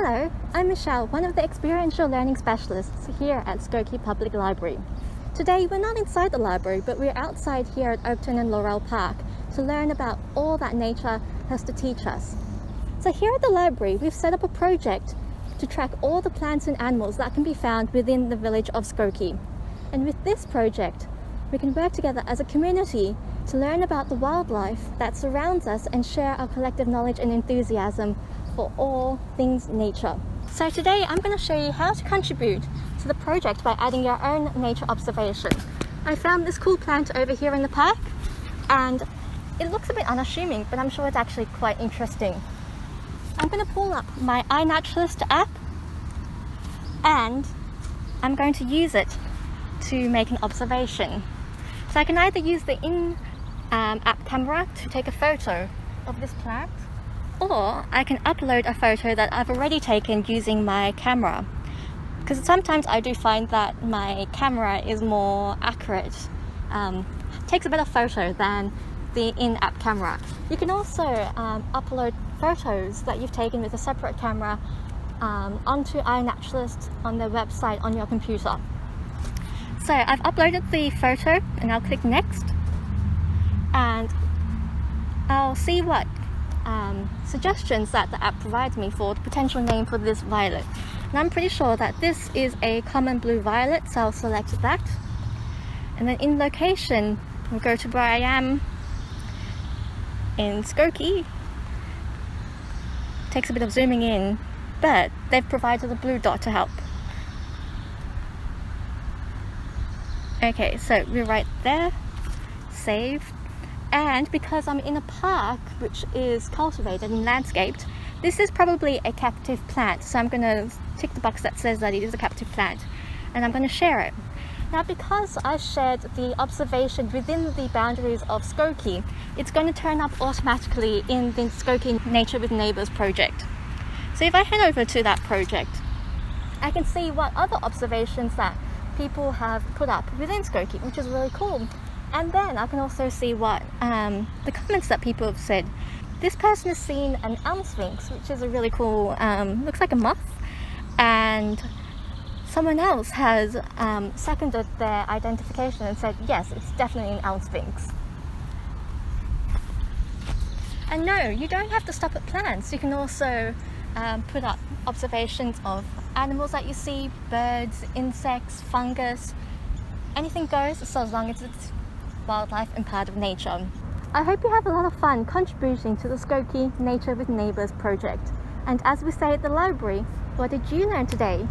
Hello, I'm Michelle, one of the experiential learning specialists here at Skokie Public Library. Today we're not inside the library, but we're outside here at Oakton and Laurel Park to learn about all that nature has to teach us. So here at the library, we've set up a project to track all the plants and animals that can be found within the village of Skokie. And with this project, we can work together as a community to learn about the wildlife that surrounds us and share our collective knowledge and enthusiasm for all things nature. So today I'm going to show you how to contribute to the project by adding your own nature observation. I found this cool plant over here in the park and it looks a bit unassuming, but I'm sure it's actually quite interesting. I'm going to pull up my iNaturalist app and I'm going to use it to make an observation. So I can either use the in-app camera to take a photo of this plant, or I can upload a photo that I've already taken using my camera, because sometimes I do find that my camera is more accurate, takes a better photo than the in-app camera. You can also upload photos that you've taken with a separate camera onto iNaturalist on their website on your computer. So I've uploaded the photo and I'll click next and I'll see what suggestions that the app provides me for the potential name for this violet. And I'm pretty sure that this is a common blue violet, so I'll select that. And then in location, we'll go to where I am in Skokie. Takes a bit of zooming in, but they've provided a blue dot to help. Okay, so we're right there, save. And because I'm in a park which is cultivated and landscaped, this is probably a captive plant. So I'm going to tick the box that says that it is a captive plant and I'm going to share it. Now because I shared the observation within the boundaries of Skokie, it's going to turn up automatically in the Skokie Nature with Neighbours project. So if I head over to that project, I can see what other observations that people have put up within Skokie, which is really cool. And then I can also see what the comments that people have said. This person has seen an elm sphinx, which is a really cool, looks like a moth, and someone else has seconded their identification and said, yes, it's definitely an elm sphinx. And no, you don't have to stop at plants. You can also put up observations of animals that you see, birds, insects, fungus, anything goes, so as long as it's wildlife and part of nature. I hope you have a lot of fun contributing to the Skokie Nature with Neighbours project. And as we say at the library, what did you learn today?